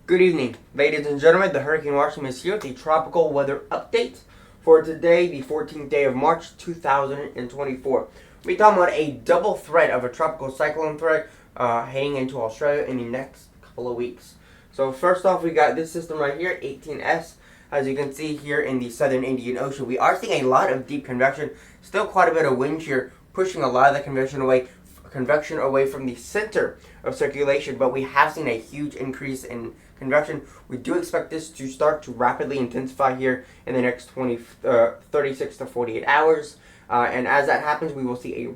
Good evening, ladies and gentlemen. The Hurricane Watchman is here with a tropical weather update for today, the 14th day of March, 2024. We're talking about a double threat of a tropical cyclone threat heading into Australia in the next couple of weeks. So first off, we got this system right here, 18S. As you can see here in the southern Indian Ocean, we are seeing a lot of deep convection. Still quite a bit of wind here, pushing a lot of the convection away from the center of circulation, but we have seen a huge increase in convection. We do expect this to start to rapidly intensify here in the next 36 to 48 hours. And as that happens, we will see it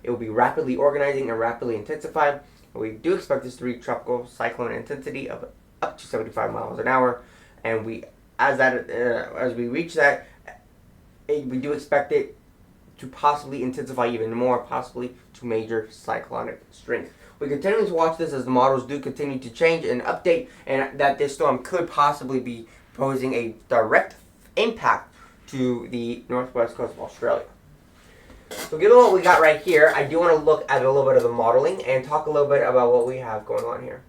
will be rapidly organizing and rapidly intensifying. We do expect this to reach tropical cyclone intensity of up to 75 miles an hour. And as we reach that, we do expect it to possibly intensify even more, possibly to major cyclonic strength. We continue to watch this as the models do continue to change and update, and that this storm could possibly be posing a direct impact to the northwest coast of Australia. So given what we got right here, I do want to look at a little bit of the modeling and talk a little bit about what we have going on here.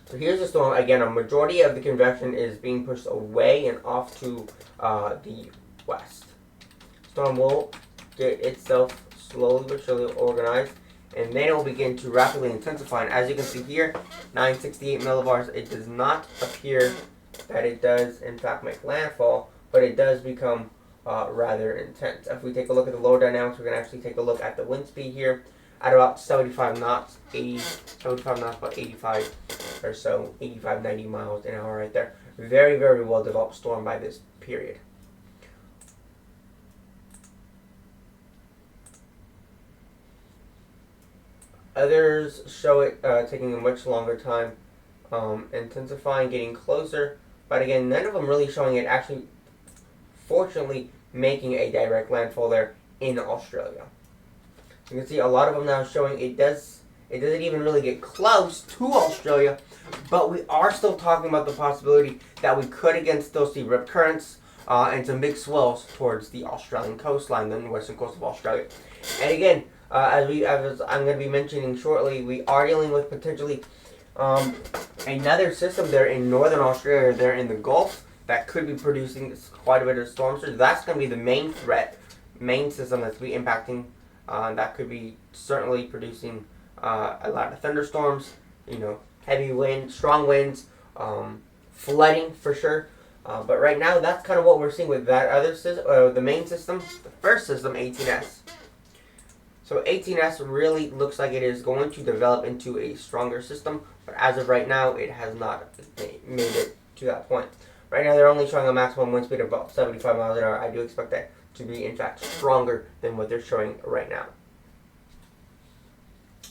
So here's the storm. Again, a majority of the convection is being pushed away and off to the west. Storm will get itself slowly but surely organized, and then it will begin to rapidly intensify. And as you can see here, 968 millibars. It does not appear that it does in fact make landfall, but it does become rather intense. If we take a look at the lower dynamics, we can actually take a look at the wind speed here at about 75 knots, about 85 or so, 85, 90 miles an hour right there. Very, very well developed storm by this period. Others show it taking a much longer time, intensifying, getting closer. But again, none of them really showing it actually, fortunately, making a direct landfall there in Australia. You can see a lot of them now showing it doesn't even really get close to Australia, but we are still talking about the possibility that we could again still see rip currents and some big swells towards the Australian coastline, the western coast of Australia. And again, as I'm going to be mentioning shortly, we are dealing with potentially another system there in northern Australia, there in the Gulf, that could be producing quite a bit of storm surge. That's going to be the main threat, main system that's going to be impacting. That could be certainly producing a lot of thunderstorms, heavy wind, strong winds, flooding for sure. But right now, that's kind of what we're seeing with that other system, the main system, the first system, 18S. So 18S really looks like it is going to develop into a stronger system, but as of right now, it has not made it to that point. Right now, they're only showing a maximum wind speed of about 75 miles an hour. I do expect that to be, in fact, stronger than what they're showing right now.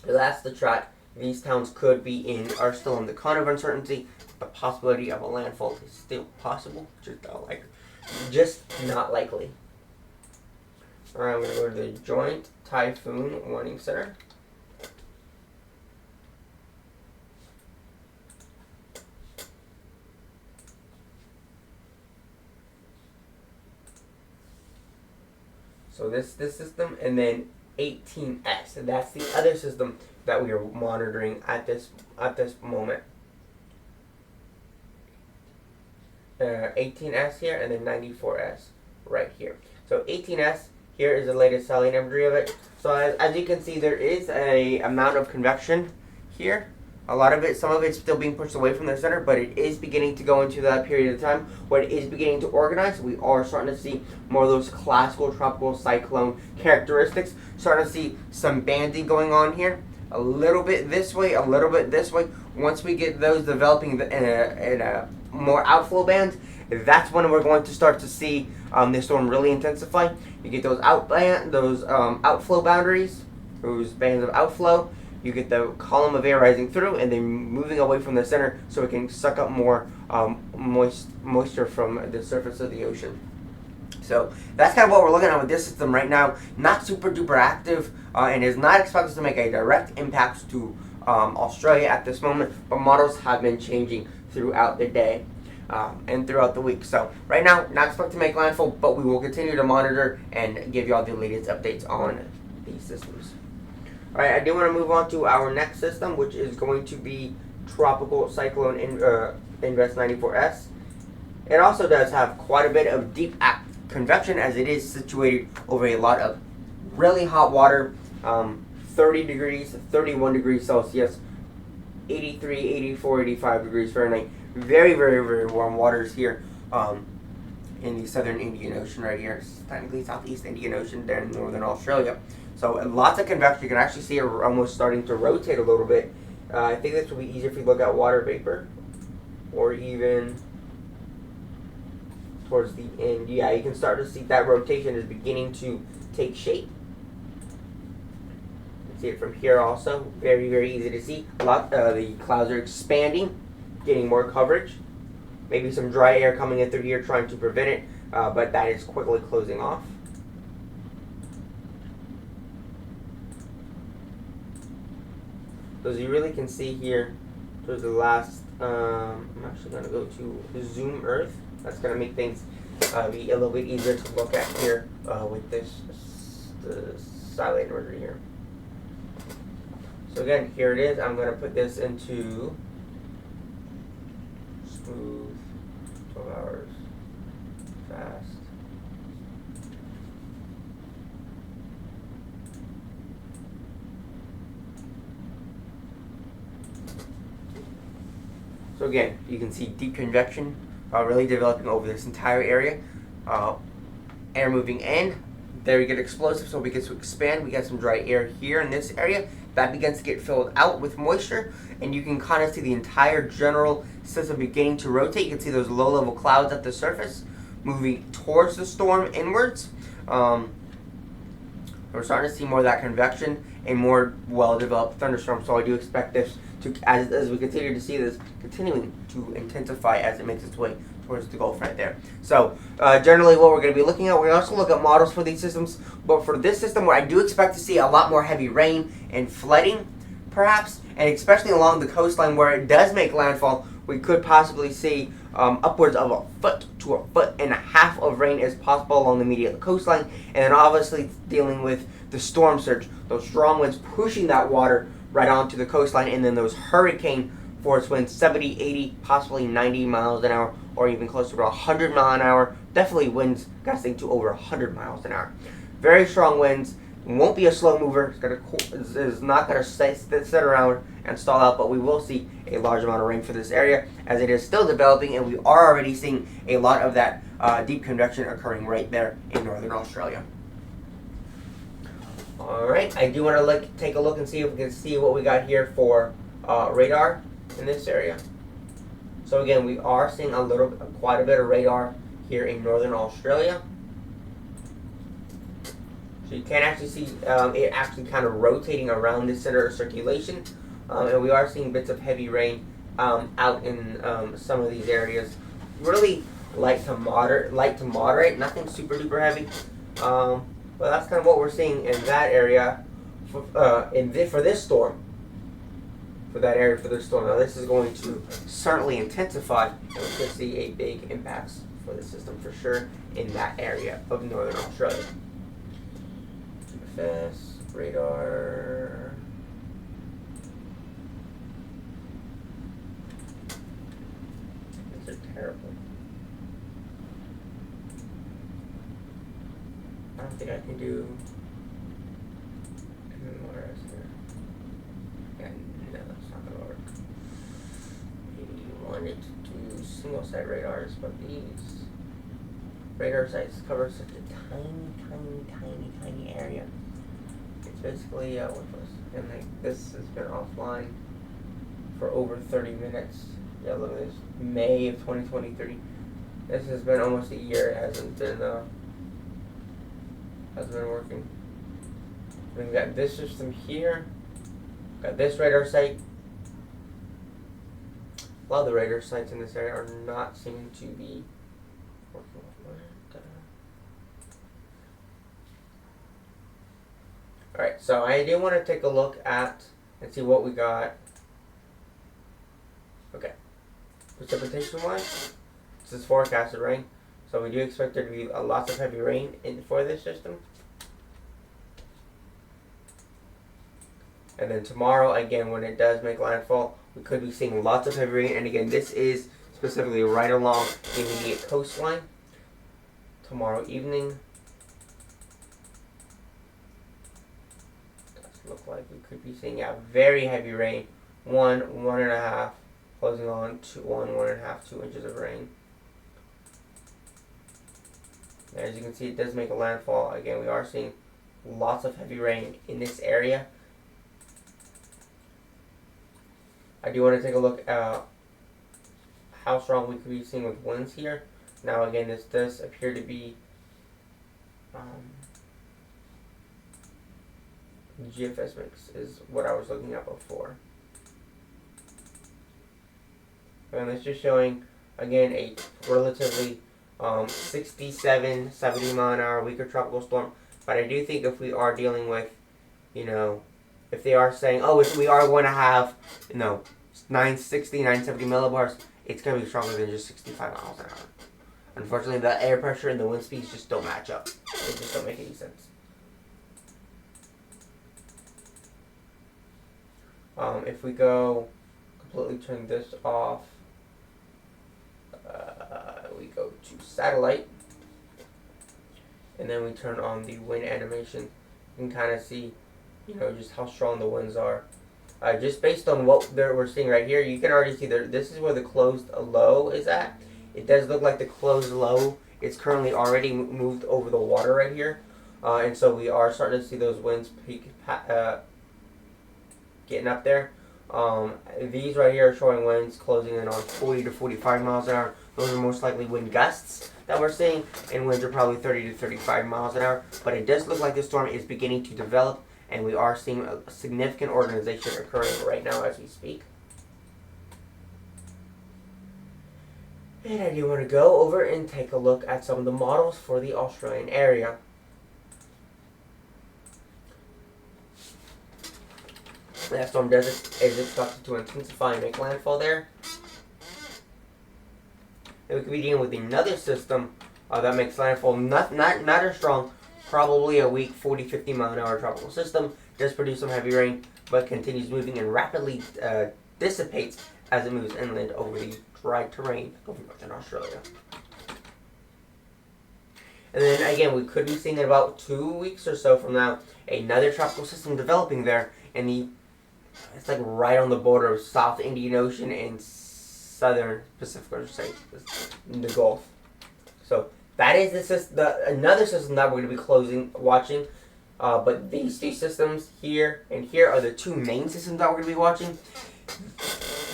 So that's the track. These towns are still in the cone of uncertainty. The possibility of a landfall is still possible, just not likely. Alright, I'm going to go to the Joint Typhoon Warning Center. So this system, and then 18S, and that's the other system that we are monitoring at this moment. 18S here, and then 94S right here. So 18S here is the latest satellite imagery of it. So as you can see, there is a amount of convection here. A lot of it, some of it's still being pushed away from the center, but it is beginning to go into that period of time where it is beginning to organize. We are starting to see more of those classical tropical cyclone characteristics. Starting to see some banding going on here. A little bit this way, a little bit this way. Once we get those developing in a more outflow bands, that's when we're going to start to see this storm really intensify. You get those outflow boundaries, those bands of outflow. You get the column of air rising through and then moving away from the center so it can suck up more moisture from the surface of the ocean. So that's kind of what we're looking at with this system right now. Not super duper active and is not expected to make a direct impact to Australia at this moment, but models have been changing throughout the day and throughout the week. So right now, not expected to make landfall, but we will continue to monitor and give you all the latest updates on these systems. Alright, I do want to move on to our next system, which is going to be Tropical Cyclone Invest 94S. It also does have quite a bit of deep convection, as it is situated over a lot of really hot water, 30 degrees, 31 degrees Celsius, 83, 84, 85 degrees Fahrenheit. Very, very, very warm waters here in the southern Indian Ocean right here. It's technically Southeast Indian Ocean there in northern Australia. So lots of convection. You can actually see it almost starting to rotate a little bit. I think this will be easier if you look at water vapor, or even towards the end. Yeah, you can start to see that rotation is beginning to take shape. You can see it from here also. Very, very easy to see. The clouds are expanding, getting more coverage. Maybe some dry air coming in through here trying to prevent it, but that is quickly closing off. So as you really can see here, towards the last, I'm actually going to go to Zoom Earth. That's going to make things be a little bit easier to look at here with the silent order here. So again, here it is. I'm going to put this into smooth, 12 hours, fast. So again, you can see deep convection really developing over this entire area. Air moving in, there we get explosive, so we get to expand. We get some dry air here in this area. That begins to get filled out with moisture, and you can kind of see the entire general system beginning to rotate. You can see those low-level clouds at the surface moving towards the storm inwards. We're starting to see more of that convection and more well-developed thunderstorms, so I do expect this to, as we continue to see this, continuing to intensify as it makes its way towards the Gulf right there. So generally what we're going to be looking at, we're going to also look at models for these systems, but for this system where I do expect to see a lot more heavy rain and flooding, perhaps, and especially along the coastline where it does make landfall, we could possibly see upwards of 1 foot to 1.5 feet of rain is possible along the immediate coastline, and then obviously dealing with the storm surge, those strong winds pushing that water right onto the coastline, and then those hurricane force winds, 70, 80, possibly 90 miles an hour, or even close to about 100 miles an hour. Definitely winds gusting to over 100 miles an hour. Very strong winds. Won't be a slow mover. It's not going to sit around and stall out, but we will see a large amount of rain for this area as it is still developing, and we are already seeing a lot of that deep convection occurring right there in northern Australia. Alright, I do want to take a look and see if we can see what we got here for radar in this area. So again, we are seeing quite a bit of radar here in northern Australia. So you can actually see it actually kind of rotating around the center of circulation. And we are seeing bits of heavy rain out in some of these areas. Really light to moderate, nothing super duper heavy. But that's kind of what we're seeing in that area for this storm. For that area for this storm. Now this is going to certainly intensify, and we could see a big impacts for the system for sure in that area of northern Australia. GFS, radar. These are terrible. I don't think I can do MMRS here. Yeah, no, that's not going to work. Maybe you wanted to do single site radars, but these radar sites cover such a tiny area. It's basically worthless. And this has been offline for over 30 minutes. Yeah, look at this. May of 2023. This has been almost a year. It hasn't been working. We've got this system here. Got this radar site. A lot of the radar sites in this area are not seeming to be working. Alright, so I do want to take a look at and see what we got. Okay. Precipitation wise, this is forecasted rain. So we do expect there to be lots of heavy rain for this system. And then tomorrow, again, when it does make landfall, we could be seeing lots of heavy rain. And again, this is specifically right along the immediate coastline. Tomorrow evening, does look like we could be seeing very heavy rain. 1.5, closing on to 1.5, 2 inches of rain. As you can see, it does make a landfall. Again, we are seeing lots of heavy rain in this area. I do want to take a look at how strong we could be seeing with winds here. Now again, this does appear to be GFS mix is what I was looking at before. And it's just showing, again, a relatively 67, 70 mile an hour weaker tropical storm. But I do think if we are dealing with, if they are saying, oh, if we are going to have, 960, 970 millibars, it's going to be stronger than just 65 miles an hour. Unfortunately, the air pressure and the wind speeds just don't match up. They just don't make any sense. If we go completely turn this off, we go to satellite, and then we turn on the wind animation. You can kind of see, just how strong the winds are. Just based on what we're seeing right here, you can already see there. This is where the closed low is at. It does look like the closed low is currently already moved over the water right here, and so we are starting to see those winds peak, getting up there. These right here are showing winds closing in on 40 to 45 miles an hour. Those are most likely wind gusts that we're seeing, and winds are probably 30 to 35 miles an hour. But it does look like the storm is beginning to develop, and we are seeing a significant organization occurring right now as we speak. And I do want to go over and take a look at some of the models for the Australian area. That storm is expected to intensify and make landfall there. And we could be dealing with another system that makes landfall not as strong, probably a weak 40-50 mile an hour tropical system. Does produce some heavy rain, but continues moving and rapidly dissipates as it moves inland over the dry terrain of northern Australia. And then again, we could be seeing in about 2 weeks or so from now another tropical system developing there in it's like right on the border of South Indian Ocean and Southern Pacific Ocean, in the Gulf. So that is another system that we're going to be watching. But these two systems here and here are the two main systems that we're going to be watching.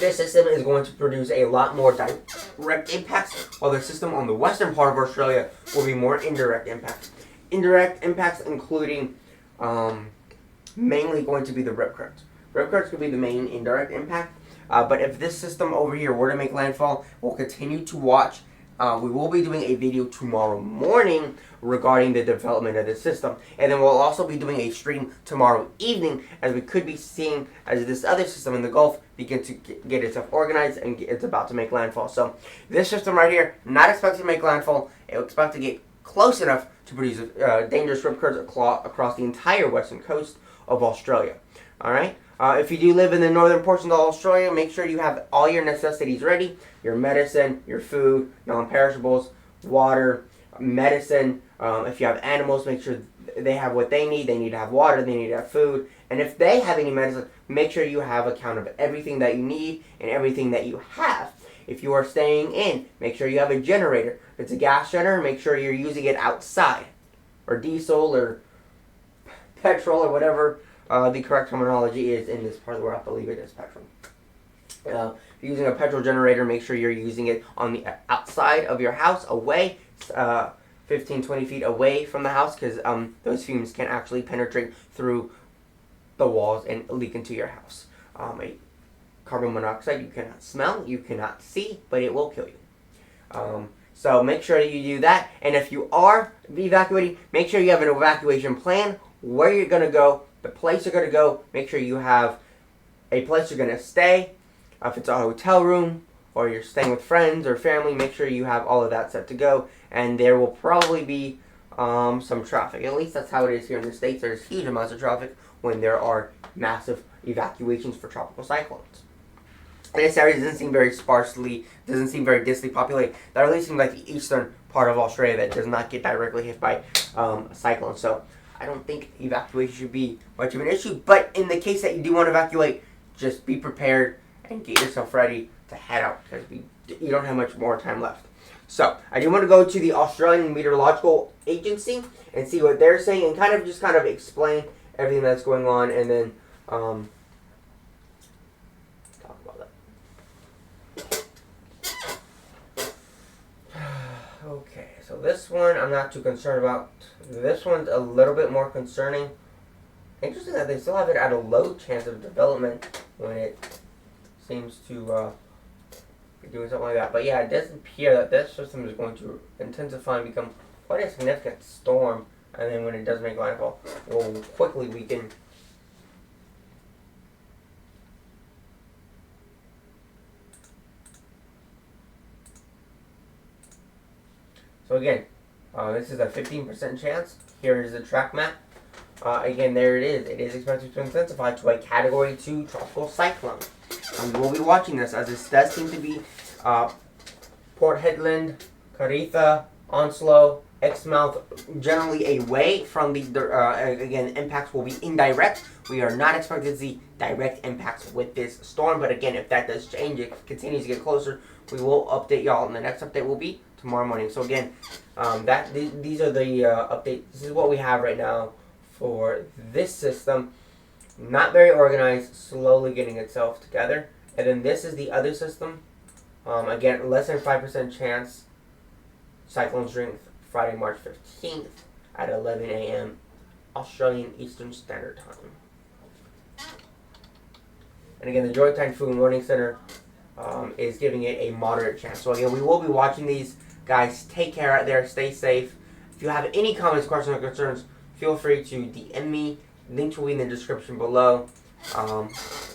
This system is going to produce a lot more direct impacts, while the system on the western part of Australia will be more indirect impacts. Indirect impacts including mainly going to be the rip currents. Rip currents could be the main indirect impact. But if this system over here were to make landfall, we'll continue to watch. We will be doing a video tomorrow morning regarding the development of this system. And then we'll also be doing a stream tomorrow evening, as we could be seeing as this other system in the Gulf begin to get itself organized and it's about to make landfall. So this system right here, not expected to make landfall. It's expected to get close enough to produce dangerous rip currents across the entire western coast of Australia. Alright? If you do live in the northern portions of Australia, make sure you have all your necessities ready. Your medicine, your food, non-perishables, water, medicine. If you have animals, make sure they have what they need. They need to have water, they need to have food. And if they have any medicine, make sure you have a count of everything that you need and everything that you have. If you are staying in, make sure you have a generator. If it's a gas generator, make sure you're using it outside. Or diesel or petrol or whatever the correct terminology is in this part of the world. I believe it is petrol. If you're using a petrol generator, make sure you're using it on the outside of your house, away, 15-20 feet away from the house, because those fumes can actually penetrate through the walls and leak into your house. Carbon monoxide you cannot smell, you cannot see, but it will kill you. So make sure you do that. And if you are evacuating, make sure you have an evacuation plan, where you're going to go, the place you're going to go. Make sure you have a place you're going to stay. If it's a hotel room or you're staying with friends or family, make sure you have all of that set to go. And there will probably be some traffic. At least that's how it is here in the States. There's huge amounts of traffic when there are massive evacuations for tropical cyclones. And this area doesn't seem very densely populated. That really seems like the eastern part of Australia that does not get directly hit by cyclones. So I don't think evacuation should be much of an issue. But in the case that you do want to evacuate, just be prepared and get yourself ready to head out, because you don't have much more time left. So I do want to go to the Australian Meteorological Agency and see what they're saying, and kind of explain everything that's going on, and then talk about that. Okay, so this one I'm not too concerned about. This one's a little bit more concerning. Interesting that they still have it at a low chance of development when it seems to be doing something like that. But yeah, it does appear that this system is going to intensify and become quite a significant storm, and then when it does make landfall, it will quickly weaken. So again, this is a 15% chance. Here is the track map. Again, there it is. It is expected to intensify to a Category 2 tropical cyclone. We will be watching this, as this does seem to be Port Hedland, Caritha, Onslow, Exmouth, generally away from the, again, impacts will be indirect. We are not expecting to see direct impacts with this storm, but again, if that does change, it continues to get closer, we will update y'all, and the next update will be tomorrow morning. So again, these are the updates. This is what we have right now for this system. Not very organized, slowly getting itself together. And then this is the other system. Again, less than 5% chance. Cyclone strength Friday, March 15th at 11 a.m. Australian Eastern Standard Time. And again, the Joint Typhoon Warning Center is giving it a moderate chance. So again, we will be watching these. Guys, take care out there. Stay safe. If you have any comments, questions, or concerns, feel free to DM me. Link will be in the description below.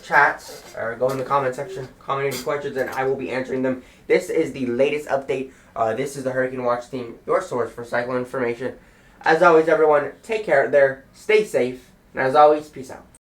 Chats, or go in the comment section, comment any questions, and I will be answering them. This is the latest update. This is the Hurricane Watch Team, your source for cyclone information. As always, everyone, take care out there. Stay safe. And as always, peace out.